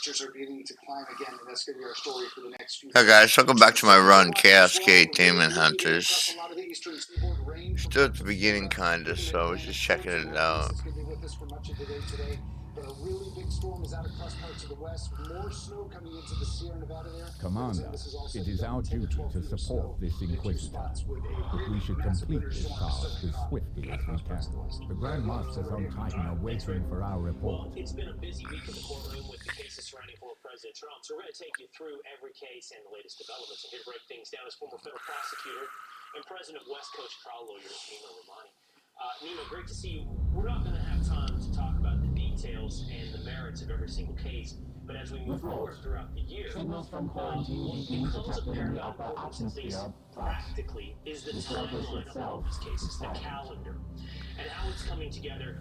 temperatures are beginning to climb again, and that's going to be our story for the next few Hey days. guys, welcome back to my run, Chaos Gate Demon Hunters. Still at the beginning kinda, so I was just checking it out. But a really big storm is out across parts of the west, with more snow coming into the Sierra Nevada there. Commander, it is our duty to support this Inquisitor, but we should complete this task as swiftly as we can. The Grand Masters on Titan are waiting for our report. Well, it's been a busy week in the courtroom with the cases surrounding former President Trump, so we're going to take you through every case and the latest developments. And here to break things down is former federal prosecutor and president of West Coast trial lawyer Nima Rahmani. Nima, great to see you. We're not going to have time to talk about the details and the merits of every single case, but as we move forward throughout the year, what becomes apparent about importance, at least practically, is the timeline of all these cases, the calendar, and how it's coming together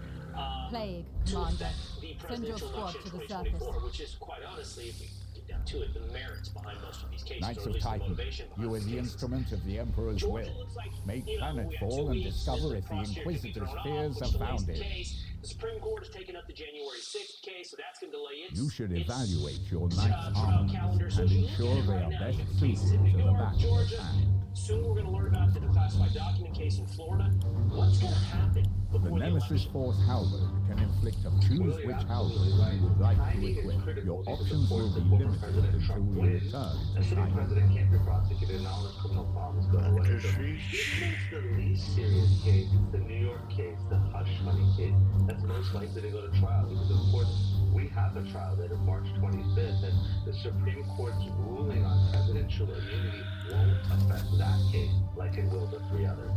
Plague, to Commander. affect the Send your presidential squad election to the 2024, surface. which is, quite honestly, if we get down to it, the merits behind most of these cases, Knights or at of least the Titan, motivation behind you are these the cases. instrument of the Emperor's George, it will. looks like, Make we have 2 planetfall and weeks discover as if the prosecutor could be Inquisitor's thrown off, fears which are delays the founded. case. The Supreme Court has taken up the January 6th case, so that's going to delay it. You should evaluate your Knights' trial arms calendar. So and as you look ensure at it they right are now, best you got suited cases in New to the York, battle at Georgia. hand. Soon we're going to learn about the declassified document case in Florida. What's going to happen The before the Nemesis election? Force Halberd can inflict a choose which Halberd you would like to equip. Your options will be limited until we return A to sitting Titan. president can't be prosecuted and all his criminal problems go away. So even if it's the least serious case, it's the New York case, the hush money case, that's most likely to go to trial because, of course, we have a trial date of March 25th, and the Supreme Court's ruling on presidential immunity won't affect that case like it will the 3 others.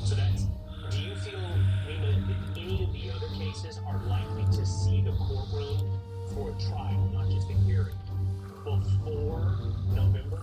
So that's, do you feel, Nima, that any of the other cases are likely to see the courtroom for a trial, not just a hearing, before November?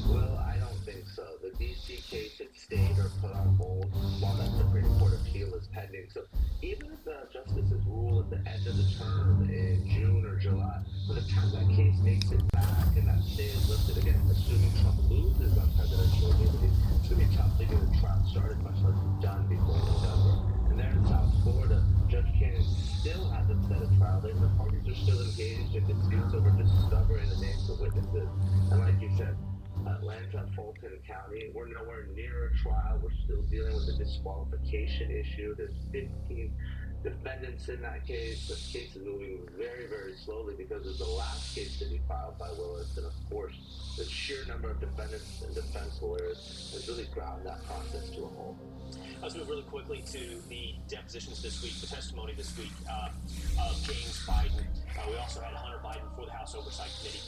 Well, I don't think so. The D.C. case had stayed or put on hold while that Supreme Court appeal is pending. So even if the justices rule at the end of the term in June or July, by the time that case makes it back and that stay is lifted again, assuming Trump loses on presidential immunity, it's going to be tough to get a trial started, much less done before November. And there in South Florida, Judge Cannon still hasn't set a trial date. The parties are still engaged in disputes over discovery the names of witnesses. And like you said, Atlanta, Fulton County, we're nowhere near a trial. We're still dealing with a disqualification issue. There's 15 defendants in that case. The case is moving very, very slowly because of the last case to be filed by Willis. And of course, the sheer number of defendants and defense lawyers has really ground that process to a halt. Let's move really quickly to the depositions this week, the testimony this week of James Biden. We also had Hunter Biden before the House Oversight Committee.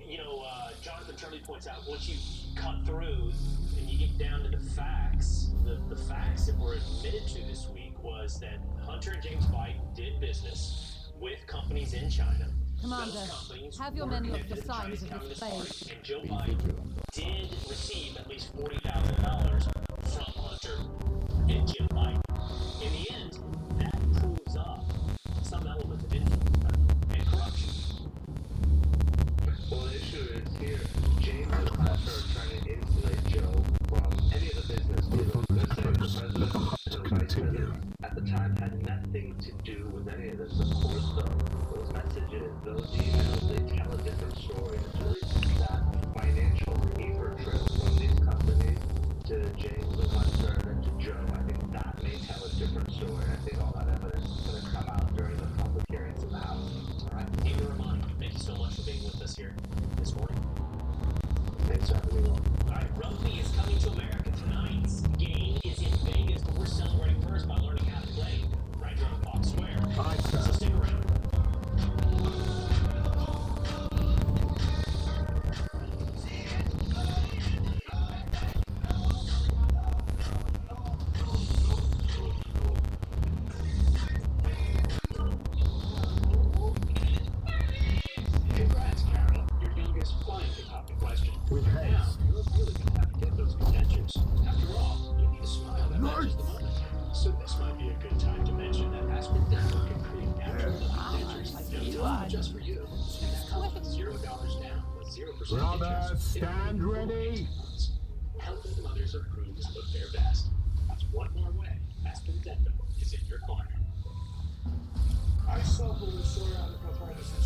You know, Jonathan Turley points out, once you cut through and you get down to the facts, the facts that were admitted to this week was that Hunter and James Biden did business with companies in China. Commander, Those companies have your were men look connected for to the signs Chinese of Communist this plague. Party, and Joe Biden did receive at least $40,000 from Hunter and Jim Biden. In the end, that proves up some element of influence and corruption. Well, the issue is here, James and Hunter are trying to insulate Joe from any of the business deals. They're saying the president and the vice president at the time had nothing to do with any of this. Of course, though, those messages, those emails, they tell a different story. It's really that financial paper trail from these companies to James and Hunter and to Joe. I think that may tell a different story. I think all that evidence is going to come out during the public hearings in the House. All right, Nima Rahmani, thank you so much for being with us here this morning. Thanks for having me on. All right, rugby is coming to America. Tonight's game is in Vegas, but we're celebrating first by learning how to play right here on Fox Square. All right, sir. So stick around. Congrats, Carol. Your youngest flying to top the question. With Now, haste. you're really going to have to get those credentials. After all, you need a smile that matches the moment. So this might be a good time to mention that Aspen Dental can create natural dentures just for you. And that comes with $0 down with 0% Brother, interest. stand ready. Helping mothers or grooms look their best. That's one more way Aspen Dental is in your corner. I suffer with psoriatic arthritis and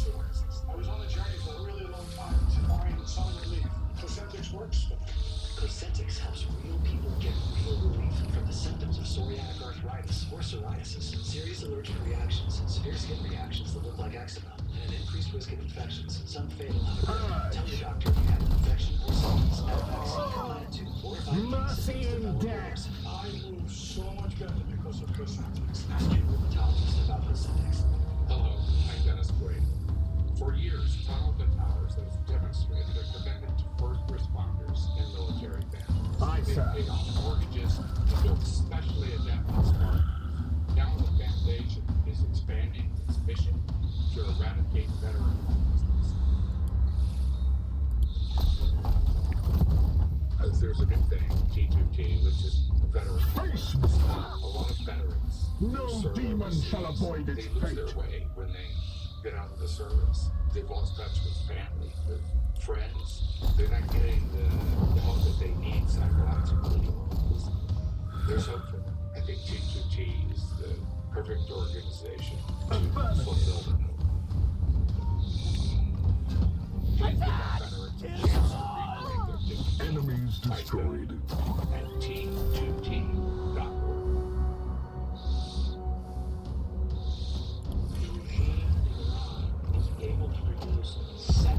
risk of infections, some fatal. Tell your doctor if you have an infection or symptoms. Have a vaccine compliant too. Or if I need Mercy symptoms and develop death. worse. I move so much better because of prosthetics. Ask your rheumatologist about prosthetics. Hello, I'm Dennis Gray. For years, Tunnel to Towers has demonstrated a commitment to first responders and military families. Aye, They sir. paid off mortgages and built specially adapted smart. Now the foundation is expanding its mission to eradicate veteran homelessness. There's a new thing, T2T, which is veteran Face homelessness. A lot of veterans No who serve demon overseas, shall avoid its they lose fate. their way when they get out of the service. They've lost touch with family, with friends. They're not getting the help that they need psychologically. There's hope for them. I think T2T is the perfect organization to fulfill that hope. Please give our veterans a chance to reclaim their dignity. Enemies Type destroyed. that at T2T.org. Is able to produce 7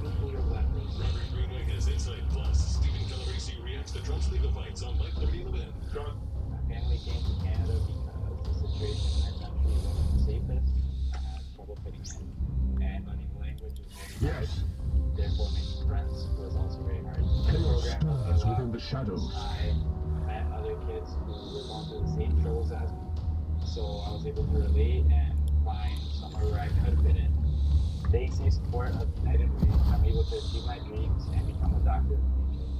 nuclear weapons. Robert Greenway has Insight Plus. Stephen Calabrese reacts to Trump's legal fights on Mike 30 in the Bend. My family came to Canada because the situation in our country wasn't the safest. I had trouble fitting in, and learning the language was very hard. Yes. Therefore, making friends was also very hard. The Chaos program stirs was within the shadows. I met other kids who were going through the same troubles as me, so I was able to relate and find somewhere where I could fit in. They see support of United Way. I'm able to achieve my dreams and become a doctor in the future.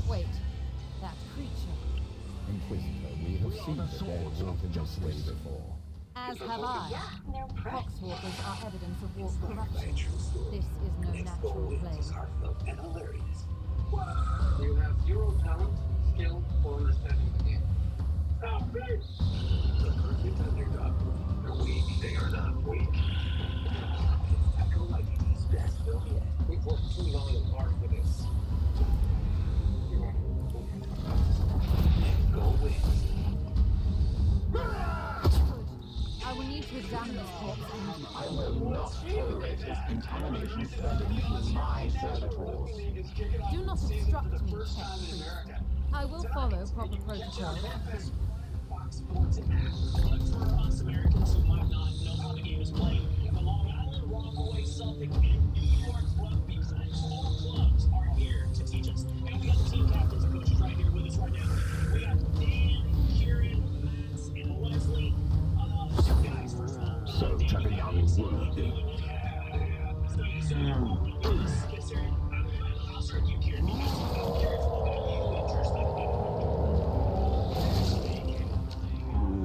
Wait, that creature. Inquisitor, we have seen the dead walk in this way before. As have I. Poxwalkers are evidence of warp corruption. This is no natural plague. Heartfelt and hilarious. You have zero talent, skill, or understanding of the game. Oh, great! The perfect underdog. They're weak. They are not weak. I feel like he's best film yet. We've worked too long and hard for this. You want to go win. I will need to examine this corpse and... I will not tolerate his contamination spreading through my servitors. Do not obstruct me, pet priest. I will follow proper protocol. For us Americans who might not know how the game is played, the Long Island Rockaway Celtic and New York Rugby clubs, all clubs are here to teach us. And we got the team captains and coaches right here with us right now. We got Dan, Kieran, Max, and Leslie. Guys, first of all, So Dan, tapping out in wood. I'll start with you, Kieran, because I'm curious about you and your stuff.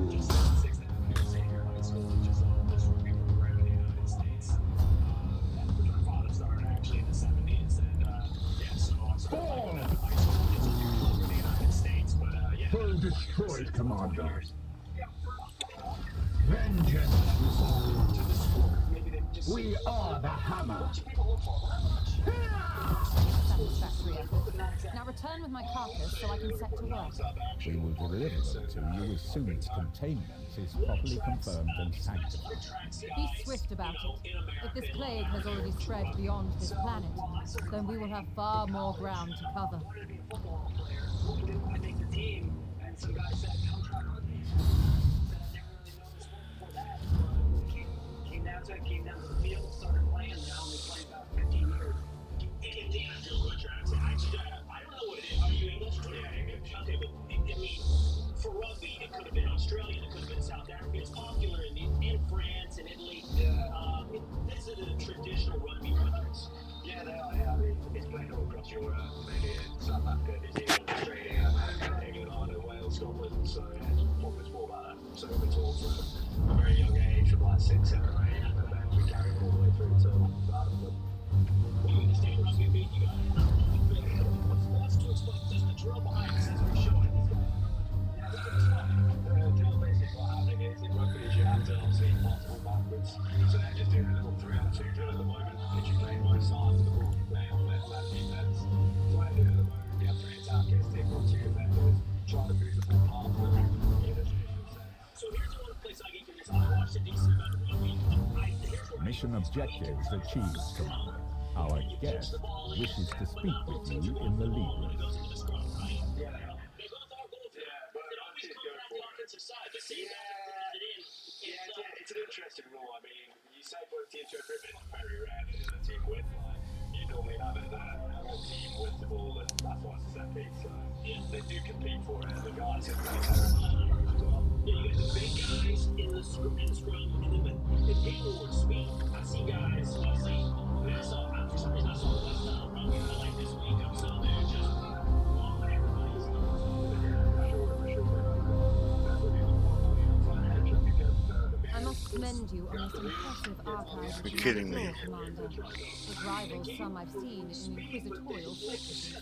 Just 6th Avenue, Senior High School, just this rugby program in the United States. Which my father started actually in the 70s, and yeah, so I started playing at high school. It's a year longer in the United States, but yeah. Well destroyed, Commander. Vengeance. We are the hammer. Satisfactory effort. Now return with my carcass so I can set to work. We will deliver them to you as soon as containment is properly confirmed and sanctified. Be swift about it. If this plague has already spread beyond this planet, then we will have far more ground to cover. Who didn't want to take the team, and some guy said, come try rugby. Said I never really know the sport before that. Came down to the field, started playing, now we played about 15 years. Indiana Jones, what you're asking. I don't know what it is. Are you English? Yeah, English. Okay, but I mean, for rugby, it could have been Australian, it could have been South Africa. It's popular in France and Italy. Yeah. These are the traditional rugby countries. Yeah, they are. Yeah, I mean, it's played all across Europe, maybe in South Africa, New Zealand, Australia, England, Ireland, Wales, Scotland. So yeah, it's a popular sport about that. So we've been taught from a very young age, from like 6, 7, 8, and then we carry it all the way through to adulthood. Well, you understand rugby, you got it. Mission objectives achieved, Commander. Our guest wishes to speak with you in the Libras. It's an interesting rule. I mean, you say both teams are driven. Very rarely is a team with like you normally have a team with the ball, and that's why it's a set piece. So they do compete for it. The guys who play there as well. Yeah, you get the big guys in the scrum, and then the inward speed. I see guys. I see. For some reason, I saw the West Nile run like this week. I'm still there, just blowing everybody's I must commend you on this impressive archive. You're kidding me. Commander. It rivals some I've seen in inquisitorial fortresses.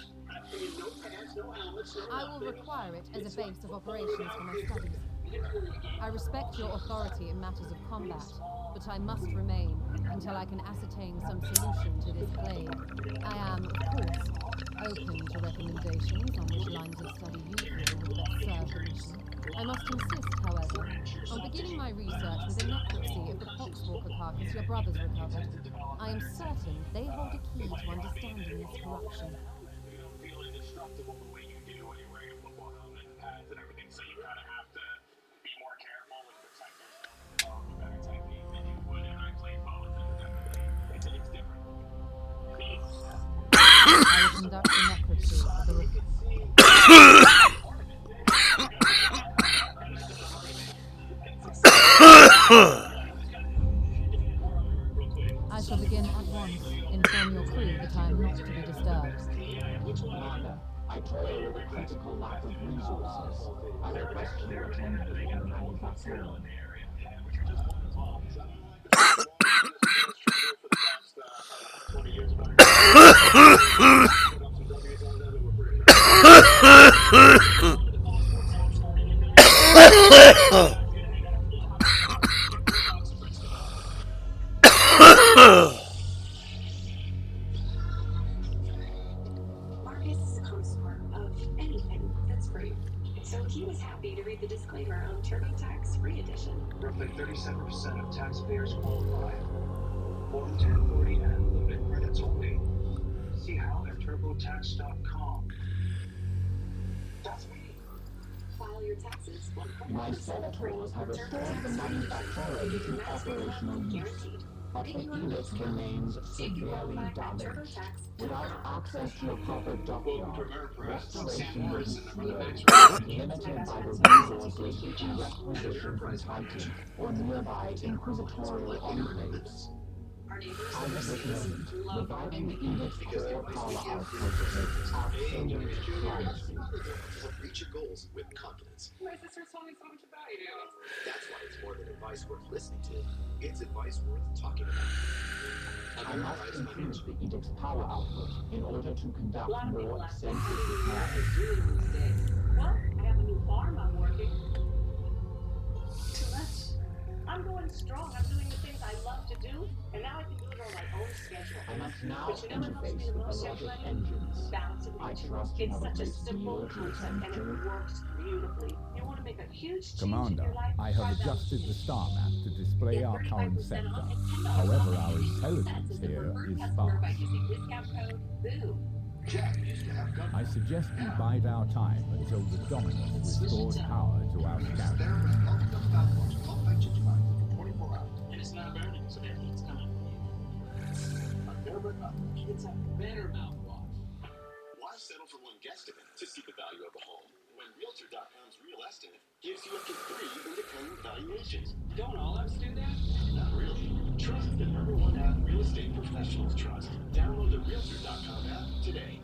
I will require it as a base of operations for my studies. I respect your authority in matters of combat, but I must remain until I can ascertain some solution to this plague. I am, of course, open to recommendations on which lines of study you feel would best serve the mission. I must insist, however, on beginning my research with a necropsy of the poxwalker carcass your brothers recovered. I am certain they hold a key to understanding this corruption. Feel indestructible the way you do when you're wearing a football helmet and pads and everything, so you kind of have to be more careful and protect yourself with better technique than you would in acclaimed bullets. It's different. I will conduct the necropsy of the I shall begin at once. Inform your crew that I am not to be disturbed. Commander, I toil with a critical lack of resources. I request your attendance and manufacturing. Marcus is a connoisseur of anything that's free, so he was happy to read the disclaimer on TurboTax Free Edition. Roughly 37% of taxpayers qualify. Form 1040 and limited credits only. See how at turbotax.com. That's me. File your taxes 100% My free senators have with restored the TurboTax manufacturer to maximum operational use, guaranteed. but the helix remains severely damaged. Without access to a proper dockyard, restoration will be slow, limited by the resources which you requisition from Titan or nearby inquisitorial enclaves. Our neighbors As of this moment, reviving the Edict's core power output is absolute primacy. Reach your goals with confidence. My sister told me so much about you. That's why it's more than advice worth listening to. It's advice worth talking about. I must improve the Edict's power output in order to conduct more extensive What repairs. are you doing these days? Well, I have a new farm I'm working. Too much. I'm going strong. I'm doing the things I love to do, and now I can do it on my own schedule. I must now But you know what helps me interface the with most, the logic everybody? engines. Balance of I nature. trust you It's have a such a great simple deal to concept, attend and to. it works beautifully. You want to make a huge change Commander, in your life? I have Try balance adjusted of the nature. star map to display our current 35% sector. off and $10 However, off our any intelligence sets as a here preferred is customer by sparse. using discount code BOO. Jack used to have gun. I suggest we bide our time until the Dominus restores power to our scout. I'll fight you tonight for 24 hours. And it's not burning, so maybe it's coming. It's a better mouthwash. Why settle for one guesstimate to see the value of a home when Realtor.com's real estimate gives you up to 3 independent valuations? Don't all of us do that? Not really. Trust the #1 app real estate professionals trust. Download the Realtor.com app today.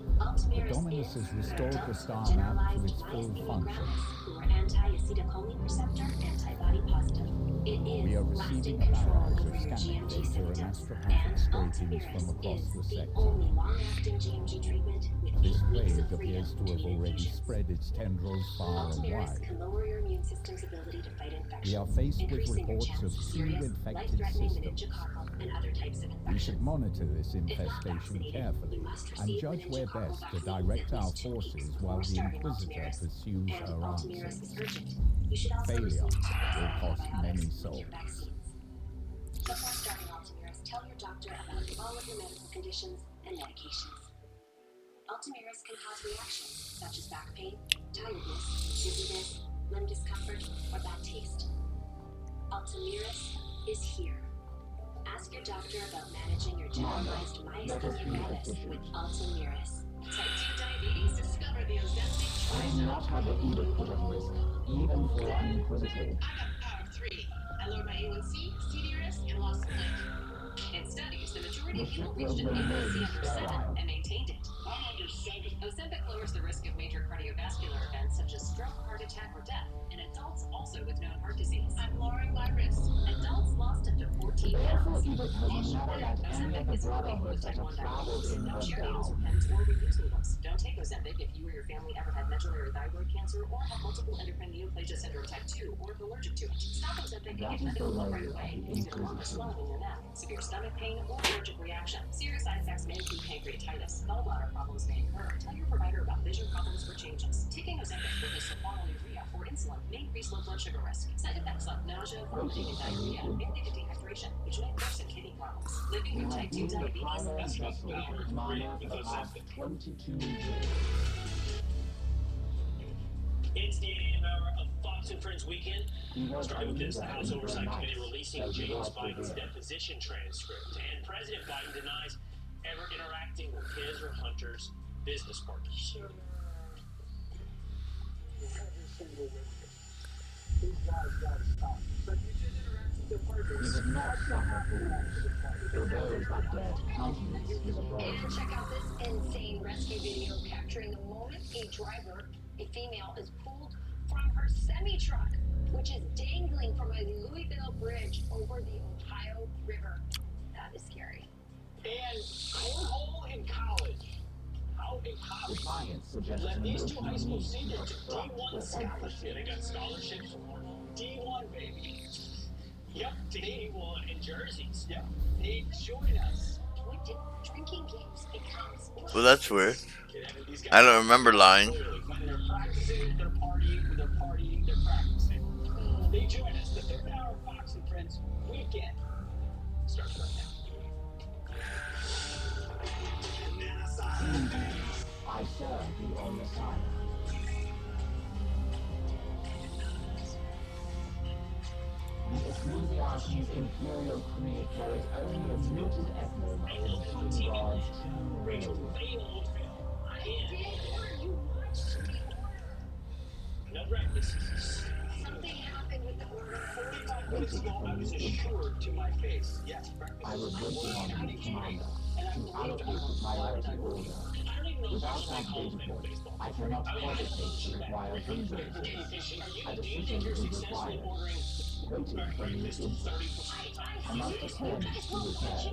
The Dominus has restored the star map to its full function. Who are anti-acetylcholine receptor antibody positive. It is We are lasting receiving a control barrage over of your scanning GMG data and symptoms. astropathic And scrapings from Ultimirus across is the the sector. only long-acting GMG treatment with This 8 weeks plague of freedom appears to have between already infusions. spread its tendrils far and Ultimirus wide. can lower your immune system's ability to fight infections, We are faced with increasing your reports chance of 2 serious, infected life-threatening systems. meningococcal and other types of We infections. should monitor this If not infestation vaccinated, carefully you must and receive judge where meningococcal best to vaccine direct at our least 2 weeks forces before while the starting Inquisitor Ultimirus. pursues And her Ultimirus answers. is urgent. You should also Failure receive 2 will cost antibiotics many with your souls. vaccines. Before starting Ultimirus, medications. Ultomiris can cause reactions such as back pain, tiredness, dizziness, limb discomfort, or bad taste. Ultomiris is here. Ask your doctor about managing your generalized myasthenia gravis with Ultomiris. Type 2 diabetes? Discover the Ozempic I am not have the either put at risk, even for an inquisitive. I got the power of 3. I lowered my A1C, CD risk, and lost some weight. In studies, the majority of people reached an A1C under 7 and maintained it. I'm under 7. Ozempic lowers the risk of major cardiovascular events such as stroke, heart attack, or death in adults also with known heart disease. I'm lowering my risk. Adults lost up to 14 pounds. Ozempic is for people with type 1 diabetes. Don't share needles with pens or reuse needles. Don't take Ozempic if you or your family ever had medullary thyroid cancer or have multiple endocrine neoplasia syndrome type 2 or if allergic to it. Stop Ozempic and get medical help right away. You can cause swelling in your neck, severe stomach pain, or allergic reaction. Serious side effects may include pancreatitis. Gallbladder problems may occur. Tell your provider about vision problems or changes. Taking Ozempic with a sulfonylurea or insulin may increase low blood sugar risk. Side effects like nausea, vomiting, and diarrhea may lead to dehydration, which may worsen kidney problems. Living with type 2 diabetes is Ozempic. 22 years. It's the 8 a.m. hour of Fox and Friends Weekend. Starting with this, the House Oversight Committee releasing James Biden's deposition transcript, and President Biden denies ever interacting with his or Hunter's business partners. Every single witness. These guys gotta stop. But you did interact with their partners. He did not suffer fools. For those that dared countenance his approach. And check out this insane rescue video capturing the moment a driver, a female, is pulled from her semi-truck, which is dangling from a Louisville bridge over the Ohio River. That is scary. And cornhole in college. How in college? Defiance suggests Let these two emotional high school needs seniors of to trust D1 with scholarships. Yeah, they got scholarships for cornhole. D1, baby. Yep, D1 in jerseys. Yep, they join us. When did drinking games become sports? Well, that's weird. I don't remember lying. When they're practicing, they're partying. They're partying, they're practicing. They join us. The third hour of Fox and Friends Weekend starts right now. I serve the on Messiah. The Ecclesiastes Imperial Creed carries only a muted echo of the King God's true will. No breakfast. Something happened with the order. 45 minutes ago, I was assured to my face. Yes, breakfast. I was waiting on the commander to allocate the priority order. Without that data point, I cannot hesitate to require hindrances. A decision is required. Waiting for me is I must attend to repairs.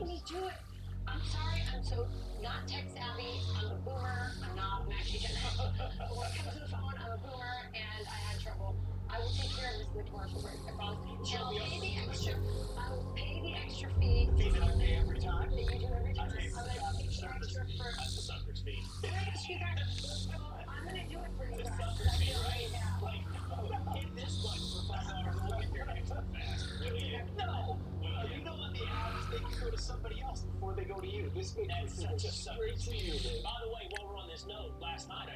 I'm sorry, I'm so not tech savvy. I'm a boomer. I'm not an actually Gen X. But when it comes to the phone, I'm a boomer, and I had trouble. I will take care of this in the commercial break. I promise. And I'll pay the extra. I will pay the extra fee. Fee that I pay every time. That you do every time. I'm pay gonna pay the extra for. That's the sucker's fee. Wait, you guys. I'm gonna do it for you guys. Sucker's I fee, feel right? right now. Like, hit this button for $5 to get your extra fast. No. You know on the apps, they can go to somebody else before they go to you. This makes such a straight to you, babe. By the way, while we're on this note, last night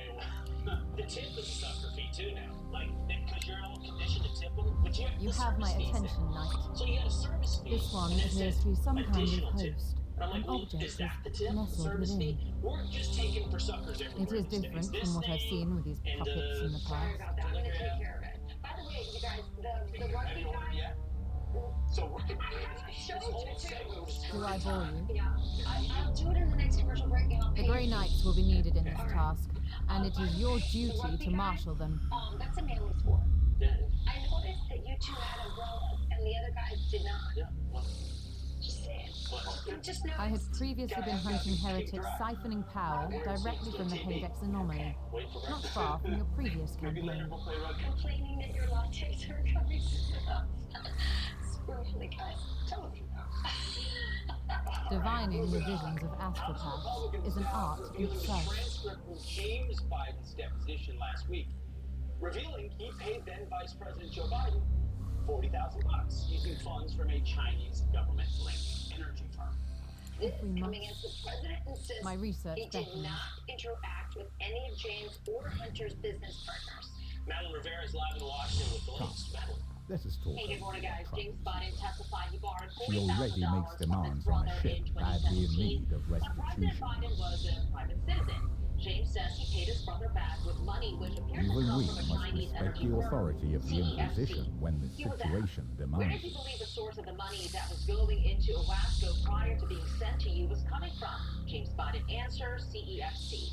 the tip is a sucker fee too now. Like, because you're all conditioned to tip them. But You have my attention, Knight. So you got a service fee. This one appears to be some kind of Additional tip. host. And I'm An like, well, object is that the tip? nestled Service within. fee? We're just taking for suckers everywhere. It is these different days. from what I've seen with these and, puppets in the Sorry past. about that. I'm gonna take care of it. By the way, you guys, the rugby guy. Yeah. So we're I showed you too. Do I bore you? Yeah, I'll do it in the next commercial break, and I'll pay The Grey you. Knights will be needed in this task, and it is your duty to marshal them. That's a manly sport. Yeah. I noticed that you two had umbrellas, and the other guys did not. Yeah. Well, Just saying. Just I had noticed. previously been hunting heretics siphoning power directly from the Haydex anomaly, wait for not far from your previous Maybe later campaign. we'll play rugby. Complaining that your lattes are coming up. Spiritually, guys. Tell me. Divining the visions of astropaths is an art in itself. Transcript from James Biden's deposition last week, revealing he paid then Vice President Joe Biden $40,000 using funds from a Chinese government-linked energy firm. If we coming must. as the president insists My research he did beckons. not interact with any of James or Hunter's business partners. Madeline Rivera is live in Washington with the latest. Madeline. Let us talk Hey, good over morning, your guys. James troubles. Biden testified he borrowed She already makes $40,000 from his demands on a brother ship in badly in 2017 need of when President restitution. Biden was a private citizen. James says he paid his brother back with money which appears to Even come we from a must Chinese respect energy the firm, authority of the CEFC. Inquisition when the He was asked, situation where demands does he it. believe the source of the money that was going into Owasco prior to being sent to you was coming from? James Biden answers, CEFC.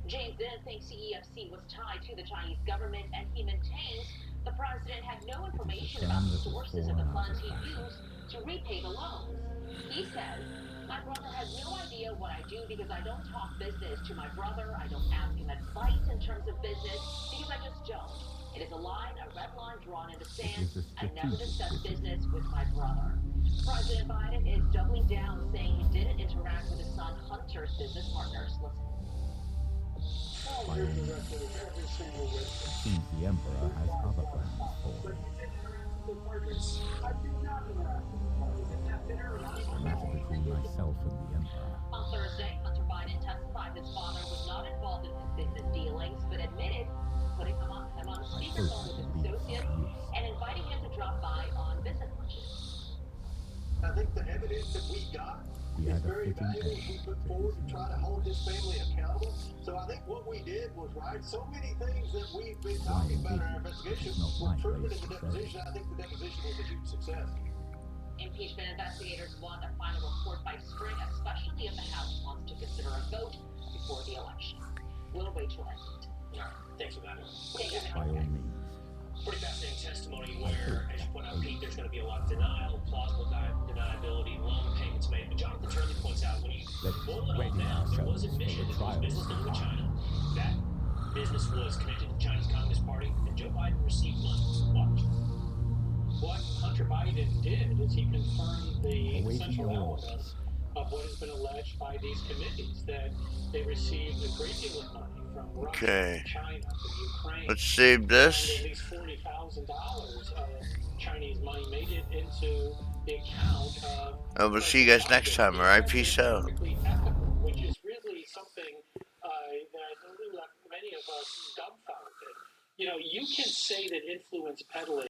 James didn't think CEFC was tied to the Chinese government, and he maintains the president had no information about the sources of the funds he used to repay the loans. He says, my brother has no idea what I do because I don't talk business to my brother. I don't ask him advice in terms of business because I just don't. It is a line, a red line drawn in the sand. I never discuss business with my brother. President Biden is doubling down, saying he didn't interact with his son Hunter's business partners. Listen. By all means, it seems the Emperor has other plans for him. It's a matter between myself and the Emperor. On Thursday, Hunter Biden testified his father was not involved in his business dealings, but admitted putting him on speakerphone with his associates and inviting him to drop by on business lunches. I think the evidence that we got is very valuable as we put forward to try to hold this family accountable. So I think what we did was right. So many things that we've been talking about in our investigation were proven in the deposition. I think the deposition was a huge success. Impeachment investigators want a final report by spring, especially if the House wants to consider a vote before the election. We'll wait till that date. Yeah, thanks for that. By all means. Pretty fascinating testimony where, as you point out, Pete, there's going to be a lot of denial, plausible deniability, loan payments made. But Jonathan Turley points out when you boil it all down, there was admission that there was business done with China. That business was connected to the Chinese Communist Party, and Joe Biden received money. Watch. What Hunter Biden did is he confirmed the essential elements of what has been alleged by these committees, that they received a great deal of money from Russia, China, from Ukraine. Let's save this. And at least $40,000 of Chinese money made it into the account of... We'll see you guys next time, alright? Peace out. Ethical, which is really something that many of us dumbfounded. You know, you can say that influence peddling